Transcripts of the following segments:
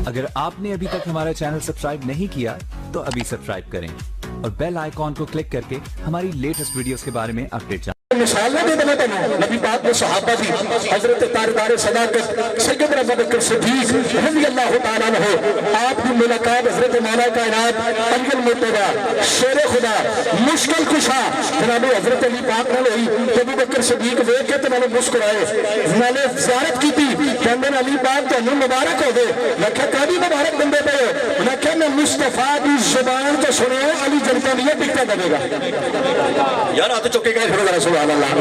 اگر آپ نے ابھی تک ہمارا چینل سبسکرائب نہیں کیا تو ابھی سبسکرائب کریں اور بیل آئیکن کو کلک کر کے ہماری لیٹسٹ ویڈیوز کے بارے میں اپڈیٹ جانیں۔ مثال نہ دے دیتا ہوں نبی پاک میں صحابہ دی حضرت تاجدار صداقت سیدنا ابو بکر صدیق رضی اللہ تعالیٰ عنہ آپ کی ملاقات حضرت مولا کائنات علی المرتضیٰ شیر خدا مشکل کشا جناب حضرت علی پاک نے ہوئی کہ ابو بکر صدیق دیکھ کے تو میں نے مسکرائے میں نے زیارت کی تھی کہ میں علی پاک تو ہمیں مبارک ہو گئے میں کہا کبھی مبارک بندے پہ ہو میں کہا میں مصطفیٰ کی زبان تو سنے علی جنتا نہیں ٹکتا کرے گا یار آتے چکے گئے پھر رسول اللہ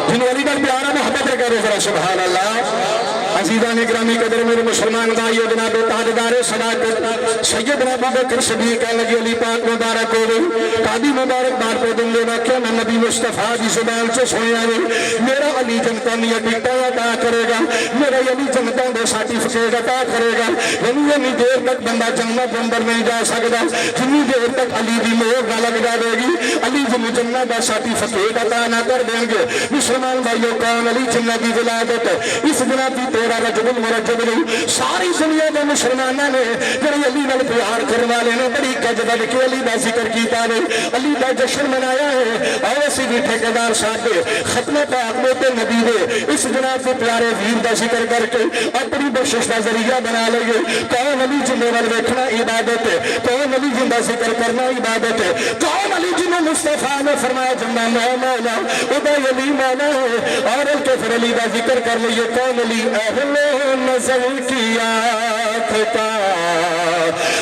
جن علی نال پیارا محبت کرے ذرا سبحان اللہ عزیزان اکرامی قدر میرے مسلمان بھائیو جناب تاجدار صداقت سیدنا ابو بکر صدیق کہنے لگے علی پاک مبارک ہو گئی قاضی مبارک بار پہ دن لینا کہ میں نبی مصطفیٰ کی زبان سے سنیا نہیں میرا علی جنتا نہیں ٹکتا عطا کرے گا میرا علی جنتا دے سرٹیفکیٹ عطا کرے گا یعنی اتنی دیر تک بندہ جنت اندر نہیں جا سکتا جتنی دیر تک علی دی مہر نہ لگ جائے گی علی جنوں جنت دا سرٹیفکیٹ عطا نہ کر دیں گے مسلمان بھائیو کون علی جنت دی ولادت اس دن کی تیرا رجب المرجب نہیں ساری دنیا دے مسلمانوں نے جڑے علی نال پیار کرنے والے نے بڑی گج بج کے علی دا ذکر کیتا ہے علی دا جشن منایا ہے اور اسی بھی ٹھیکیدار صاحب دے ختم پاک میں تے نبی دے اس جناب کے پیارے ویر دا ذکر کر کے اپنی بخشش دا ذریعہ بنا لے کون علی جنوں نال ویکھنا عبادت ہے کون علی جن دا ذکر کرنا عبادت ہے کون علی جنوں مصطفیٰ نے فرمایا جنہ میں مولا او دا علی مولا ہے اور ان کے پھر علی دا ذکر کر لئے کون علی اہل نظر کی آنکھ کا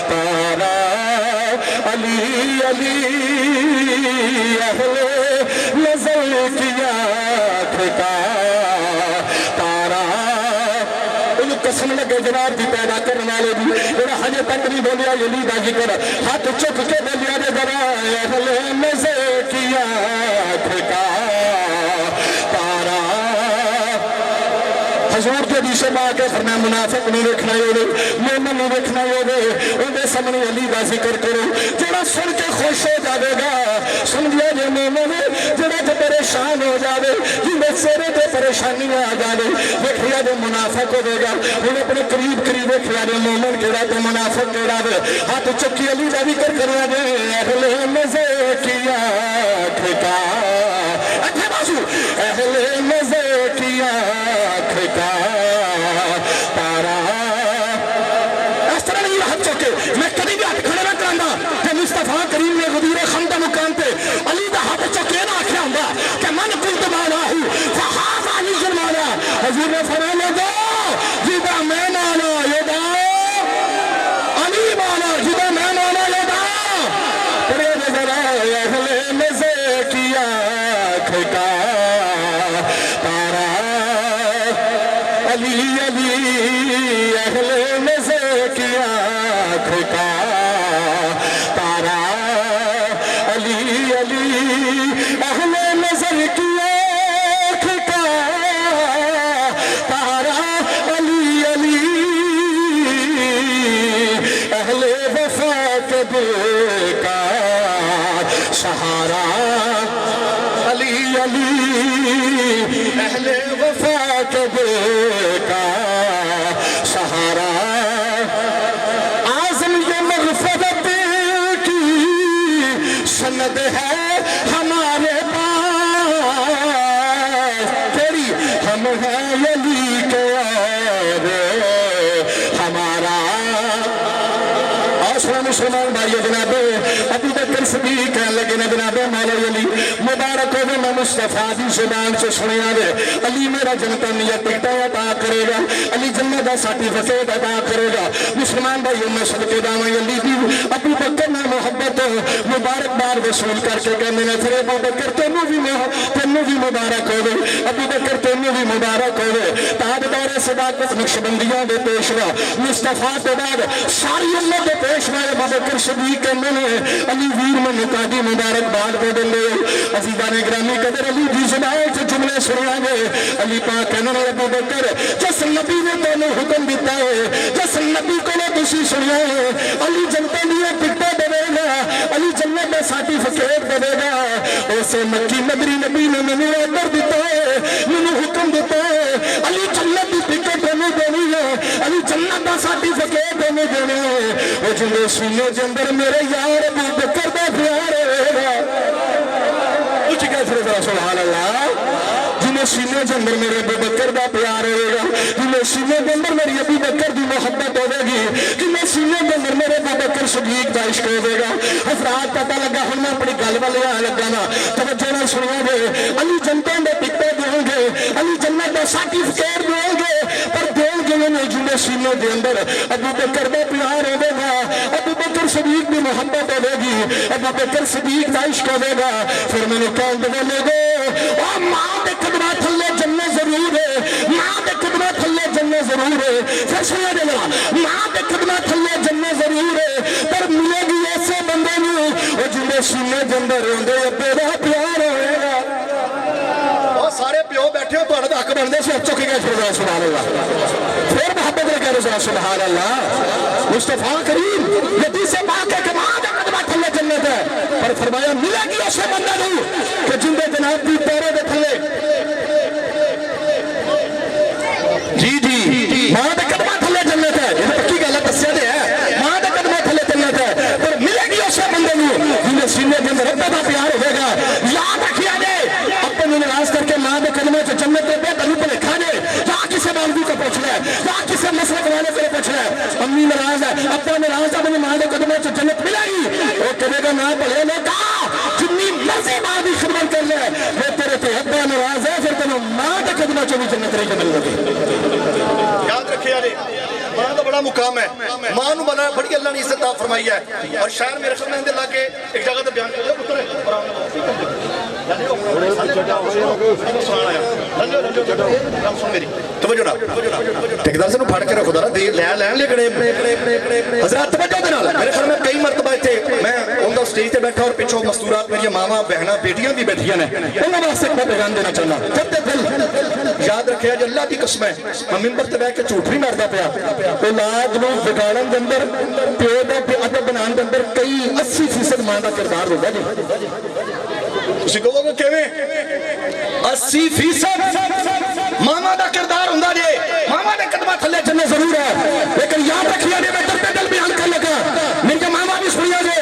تارا علی علی اہل نظر کی آنکھ کا تارا ان قسم لگے جناب دی پیدا کرنے والے بھی میرا حجے تک نہیں بولیا علی دا ذکر ہاتھ چک کے بولیا دے ذرا اہل نظر کی آنکھ کا حضور کے حدیث پاک ہے فرمایا منافق نہیں دیکھنا ہوے مومن نہیں دیکھنا ہوے ان دے سامنے علی دا ذکر کرو جڑا سن کے خوش ہو جاوے گا سمجھیا جے مومن جڑا تے پریشان ہو جاوے جن دے سرے تے پریشانی آ جاوے ویکھیا جے منافق ہوے گا ہن اپنے قریب قریب ویکھیا جے مومن کیڑا تے منافق کیڑا وے ہاتھ چکی علی دا ذکر کریا جے اہل مزے کی آنکھ کا اٹھے بازو اہل مزے کی آنکھ کا تارا اس طرح نہیں ہاتھ چوکے میں کبھی بھی ہاتھ کھڑے نہ کرنا کہ مصطفیٰ کریم نے غدیر خندہ مقام پہ علی دا ہاتھ چوکے نہ آکھیا ہوں کہ من قلت مالا ہوں فخاف علی جرمانا حضور نے فرمایا دو جیدہ میں مالا یہ دا علی مالا جیدہ میں مالا یہ دا پڑے نظر آئے اہل مزے کی آنکھ کا علی علی اہل نظر کی آنکھ کا تارا علی علی اہل نظر کی آنکھ کا تارا علی علی اہل وفا کے دل کا سہارا علی علی اہل وفا کے دل کا سہارا اعظم یہ مغفرت کی سند ہے ہمارے پاس تیری ہم ہیں علی کے ہمارا مسلمان بھائیو جناب ابو بکر صدیق کہنے لگے نا جناب مولا علی مبارک ہو میں مصطفیٰ دی زبان سے سنیا دے علی میرا جنتا نیت ٹکٹا عطا کرے گا علی جنت دا سرٹیفکیٹ عطا کرے گا مسلمان بھائیو میں صدقے داواں علی دی ابو بکر نے محبت مبارک بار وصول کر کے کہنے نے پھر ابو بکر تینوں بھی مبارک ہو گئے ابو بکر تینوں بھی مبارک ہو گئے تاجدار صداقت نقشبندیاں دے پیشوا مصطفیٰ کے بعد ساری امت دے پیشوا ابو بکر صدیق کہنے نے علی ویر میں نکادی مبارک باد دے دیں گے عزیزان اکرامی قدر علی دی زبان سے جملے سنیا گے علی پاک کہنے نے ابو بکر جس نبی نے تینوں حکم دیتا ہے جس نبی کو نے تسی سنیا ہے علی جنتا لیے ٹکٹا دے گا علی جنت دا سرٹیفکیٹ دے گا اسے مکی مدری نبی نے مینوں آرڈر دیتا ہے مینوں حکم دیتا ہے علی جنت دی ٹکٹ دینی ہے علی جنت دا سرٹیفکیٹ نے دینا وہ جنہیں سینے کے اندر میرے یار ابو بکر دا پیار ہوگا کچھ کہتے ہیں سبحان اللہ جنہیں سینے کے اندر میرے ابو بکر دا پیار ہوگا جنہیں سینے کے اندر میری ابو بکر دی محبت ہوگی جنہیں سینے کے اندر میرے ابو بکر صدیق دا عشق ہوگا حضرات پتہ لگا ہوں میں اپنی گل والے آ لگا نا توجہ نال سنو گے علی جنتوں دے ٹکٹے دیں گے علی جنت دا سرٹیفکیٹ دیں گے پر دیں گے انہیں جنہیں سینے کے اندر ابو بکر دا پیار ہوگا ابو بکر صدیق دی محبت ہوگی ابو بکر صدیق دا عشق ہوگا پھر میں نے کہا دے لوگو او ماں دے قدمہ تھلے جنت ضرور ہے ماں دے قدمہ تھلے جنت ضرور ہے پھر سنیا دے لگا ماں دے قدمہ تھلے جنت ضرور ہے پر ملے گی ایسے بندے نو اور جنہیں سینے کے اندر ہوندے ابے دا پیار ہوگا اور سارے پیو بیٹھے ہو تو حق بندے سے چکے گئے پھر سبحان اللہ پھر محبت نے کہہ رہے سبحان اللہ مصطفیٰ کریم یدی سے پاک ہے کہ ماں دے قدمہ تھلے جنت ہے پر فرمایا ملے گی ایسے بندے نو کہ جن دے جناب دی پیرے دے تھلے جی ماں دے قدمہ تھلے جنت ہے یہ پکی گل ہے دسیا دے ہے ماں دے قدمہ تھلے جنت ہے پر ملے گی ایسے بندے نو جنہیں سینے کے اندر رب دا پیار ہوگا یاد رکھیا دے اپنے نراز کر کے ماں دے قدموں سے جنت دے بے تلو پہ لکھا دے یا کسے موضوع کو پوچھنا ہے یا کسے مسئلہ والے کو پوچھنا ہے امی نراز ہے ابا نراز ہے اپنی ماں دے قدموں سے جنت ملے گی وہ کہے گا نہ پڑھے لے کہا جنی مرضی ماں دی خدمت کر لے وہ تیرے تے ابا نراز ہے پھر تمہیں ماں دے قدموں سے بھی جنت نہیں مل لگی یاد رکھے یارے ماں کا بڑا مقام ہے ماں نو بنا بڑی اللہ نے عزت فرمائی ہے اور شاعر میرے خیال میں اللہ کے ایک جگہ تے بیان کرتا پتر ٹھیکیدار سے پھڑ کے رکھو ذرا لین لے کڑے حضرات توجہ دے نال میرے خیال میں کئی مرتبہ تھے میں ان دا سٹیج تے بیٹھا اور پیچھے مستورات میری ماواں بہناں بیٹیاں بھی بیٹھیاں نے انہاں واسطے میں پیغام دینا چاہنا کرتے دل یاد رکھیا جے اللہ دی قسم ہے میں منبر تے بیٹھ کے جھوٹ نہیں ماردا پیا اولاد نو بگاڑن دے اندر پیو دا ادب بنان دے اندر کئی 80% ماں دا کردار ہوگا جی تسی کہو گے کیویں 80% ماما دا کردار ہوندا جے ماما دے قدمہ تھلے جنت ضرور ہے لیکن یاد رکھیا جے میں درتے دل بیان کر لگا میرے ماما بھی سنیا جے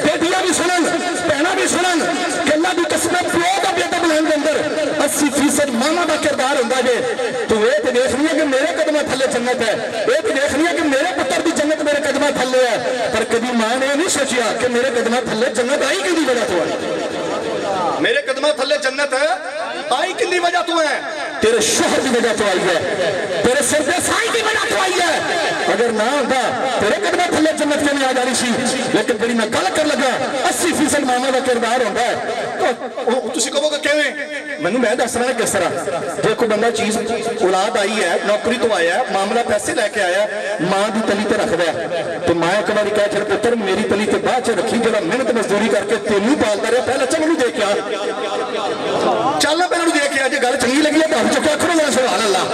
بیٹیاں بھی سنن بہناں بھی سنن کہ اللہ دی قسم پیو دا بیٹا بنان دے اندر 80% ماما دا کردار ہوندا جے تو اے تے دیکھنی ہے کہ میرے قدمہ تھلے جنت ہے اے تے دیکھنی ہے کہ میرے پتر دی جنت میرے قدمہ تھلے ہے پر کبھی ماں نے نہیں سوچیا کہ میرے قدمہ تھلے جنت آئی کدی وجہ تو ہے میرے قدمہ تھلے جنت ہے آئی کدی وجہ تو ہے تیرے شوہر کی وجہ تو آئی ہے تیرے سر دے سائی کی وجہ تو آئی ہے اگر نہ ہوتا تیرے قدمہ تھلے جنت کے نہیں آ جانی سی لیکن بڑی میں گل کر لگا 80% ماما کا کردار ہوتا ہے تسی کہو گے کیویں مینوں میں دس رہا کس طرح جے کوئی بندہ چیز اولاد آئی ہے نوکری تو آیا ہے معاملہ پیسے لے کے آیا ماں دی تلی تے رکھدا ہے تو ماں ایک بار کہے چل پتر میری تلی تے بعد چ رکھی جڑا محنت مزدوری کر کے تینوں پالدا رہیا پہلے چل مینوں دے کے آ چل پہلے نوں دے کے آ جے گل چنگی لگی ہے تو چکا کرو سبحان اللہ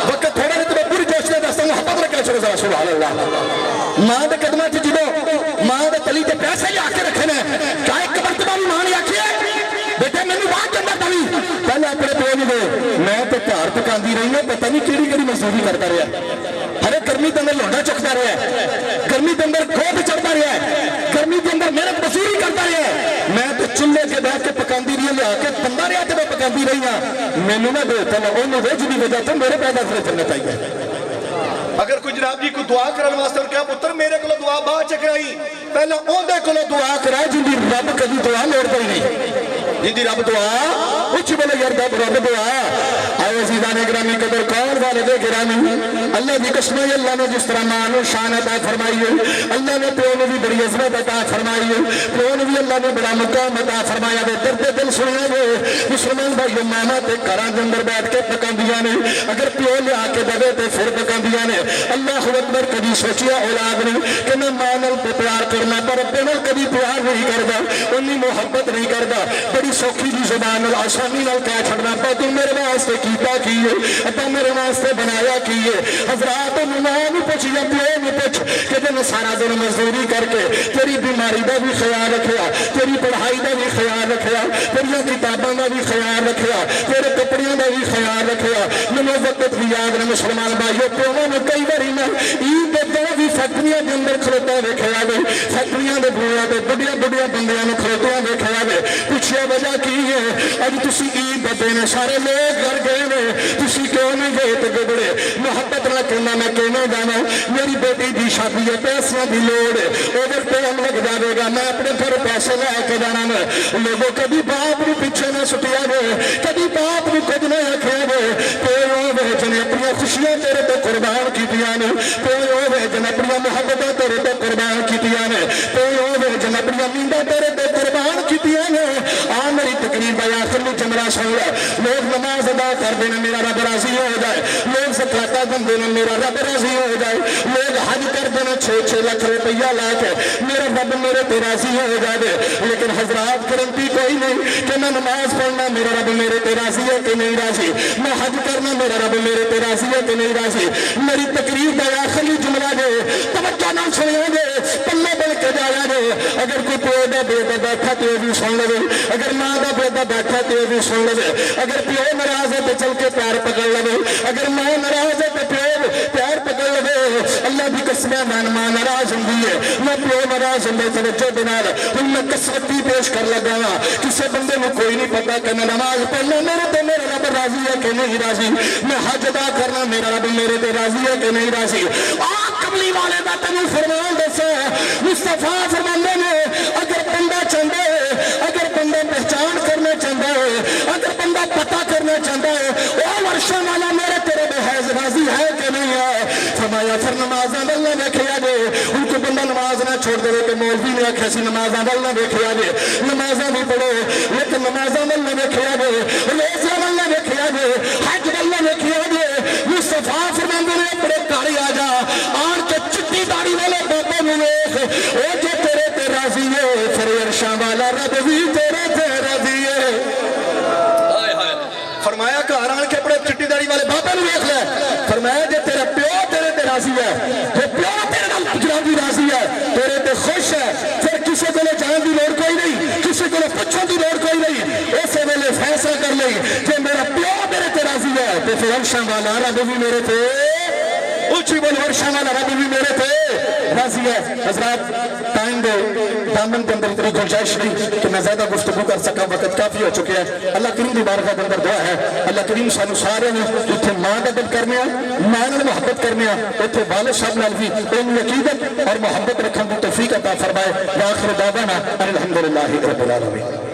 وقت تھوڑا نہیں تو میں پوری جوش میں دستا ہوں محبت رکھے چلو سبحان اللہ ماں دے قدماں چ جدوں ماں دے تلی تے پیسے لے کے رکھے نے کیا ایک مرتبہ بھی ماں نے آکھیا بیٹے مینوں باہر جندا تلی پہلے اپنے پیو نوں دے میں تے گھر پکاندی رہی ہوں پتہ نہیں کیڑی کیڑی مزدوری کرتا رہیا ہر گرمی کے اندر لونڈا چکتا رہا ہے گرمی کے اندر گوبھ چڑھتا رہا ہے گرمی کے اندر محنت مزدوری کرتا رہا ہے میں تو چولہے کے بیٹھ کے پکاندی رہی لیا کے بندہ رہا تو میں پکاندی رہی ہوں مینوں نہ دے تل انہوں وجہ دی وجہ تو میرے پیدا سے جنت آئی ہے اگر کوئی جناب جی کوئی دعا کرن واسطے کہا پتر میرے کو دعا بعد چ کرائی پہلے اودے کولوں دعا کرا جن دی رب کبھی دعا موڑدا ہی نہیں جن دی رب دعا اچھی بولے یار رب دعا آئے عزیزان گرامی قدر کون والد گرامی اللہ دی قسم ہے اللہ نے جس طرح ماں نو شان عطا فرمائی ہے اللہ نے پیو نو بھی بڑی عظمت عطا فرمائی ہے پیو نو بھی اللہ نے بڑا مقام عطا فرمایا ہے درد دل سنیا ہے مسلمان بھائی ماما تے گھراں دے اندر بیٹھ کے پکاندیاں نے اگر پیو لیا کے دے تے پھر پکاندیاں نے اللہ اکبر کبھی سوچیا اولاد نے کہ میں ماں نال پیار کرنا پر اپنے نال کبھی پیار نہیں کردا اونی محبت نہیں کردا بڑی سوکھی دی زبان نال آسانی نال کہہ چھڑنا پا تو میرے واسطے کیتا کی ہے اپا میرے واسطے بنایا کی ہے حضرات ماں نوں پوچھ یا پیو نوں پوچھ کہ جن سارا دن مزدوری کر کے تیری بیماری دا بھی خیال رکھیا تیری پڑھائی دا بھی خیال رکھیا تیری کتاباں دا بھی خیال رکھیا تیرے کپڑیاں دا بھی خیال رکھیا مینوں وقت بھی یاد نے مسلمان بھائیو پیو نے کئی باری میں عید دے جہاں بھی فیکٹریاں کے اندر کھلوتا ویکھا جائے فیکٹریاں کے بوئیں تے بڑیاں بڑیاں بندیاں نوں کھلوتا ویکھا جائے پوچھیا وجہ کی ہے اج تسی عید دے دن سارے لوگ گھر گئے نے تسی کیوں نہیں گئے تے گڑے محبت نہ کہنا میں کہنا جانا میری بیٹی دی شادی ہے پیسوں دی لوڑ ہے اوور ٹائم لگ جائے گا میں اپنے گھر پیسے لے کے جانا میں لوگوں کبھی باپ نو پیچھے نہ سٹیا گئے کبھی باپ نو کچھ نہ آخیا گئے کوئی ہوے جن اپنی خوشیاں تیرے تو قربان کیتیاں نے کوئی ہوے جن اپنی محبتاں تیرے تو قربان کیتیاں نے کوئی ہوے جن اپنی نینداں تیرے تو قربان کیتیاں نے آ میری تقریر دا آخر میں جملہ سن لے لوگ نماز ادا کر دینا میرا رب راضی ہو جائے لوگ زکاتاں دندے نے میرا رب راضی ہو جائے لوگ حج کر دینا 6-6 لاکھ روپیہ لا کے میرا رب میرے تے راضی ہو جائے لیکن حضرات گارنٹی کوئی نہیں کہ میں نماز پڑھنا میرا رب میرے تے راضی ہے کہ نہیں راضی میں حج کرنا میرا رب میرے تے راضی ہے کہ نہیں راضی میری تقریر دا آخری جملہ جو توجہ نہ سنیا جے پلے بن کے جایا جے اگر کوئی پیو دا بیٹا بیٹھا تے بھی سن لے اگر ماں دا بیٹا بیٹھا تے بھی سن لے اگر پیو ناراض ہے تے چل کے پیار پکڑ لے اگر ماں ناراض ہے تے پیو پیار پکڑ لے اللہ دی قسم ہے ماں ناراض ہوندی ہے میں پیو ناراض ہوندا توجہ دے نال ہن میں قسمتی پیش کر لگا ہاں کسے بندے نوں کوئی نہیں پتا کہ میں نماز پڑھنا میرے تے میرا رب راضی ہے کہ نہیں راضی میں حج ادا کرنا میرا رب میرے تے راضی ہے کہ نہیں راضی کملی والے دا تینوں فرمان دسا مصطفیٰ فرماندے نے اگر بندہ چاہتا ہے اگر بندہ پہچان کرنا چاہتا ہے اگر بندہ پتہ کرنا چاہتا ہے وہ ورشہ والا میرے تیرے بحیض راضی ہے کہ نہیں ہے فرمایا پھر نمازاں ول نہ ویکھیا جے ان کو بندہ نماز نہ چھوڑ دے کہ مولوی نے آکھیا سی نمازاں ول نہ ویکھیا جے نمازاں بھی پڑھو لیکن نمازاں ول نہ ویکھیا جے روزے ول نہ ویکھیا جے حج ول نہ ویکھیا جے مصطفیٰ فرماندے نے اپنے گھر آ جا آن کے چٹی داڑھی والے بابا نوں ویکھ او جو تیرے تے راضی ہے پھر عرشاں والا رب بھی تیرے تے راضی ہے فرمایا گھر آن کے اپنے چٹی داڑھی والے بابا نوں ویکھ لے فرمایا جے تیرا پیو تیرے تے راضی ہے جے پیو تیرے نال پجران راضی ہے تیرے تے خوش ہے پھر کسی کو جان دی لوڑ کوئی نہیں کسی کو پوچھن دی لوڑ کوئی نہیں اسی ویلے فیصلہ کر لئی جے میرا پیو میرے تے راضی ہے تے پھر عرشاں والا رب بھی میرے تے اونچی بول عرشاں والا رب بھی میرے تے راضی ہے حضرات ٹائم دے دامن کے اندر اتنی گنجائش نہیں کہ میں زیادہ گفتگو کر سکا وقت کافی ہو چکے ہیں اللہ کریم دی بارگاہ کے اندر دعا ہے اللہ کریم سانو سارے نے اتنے ماں کا دل کرنے ماں نال محبت کرنے اتنے والد صاحب نال بھی علم عقیدت اور محبت رکھن کی توفیق عطا فرمائے وآخر دعوانا الحمدللہ رب العالمین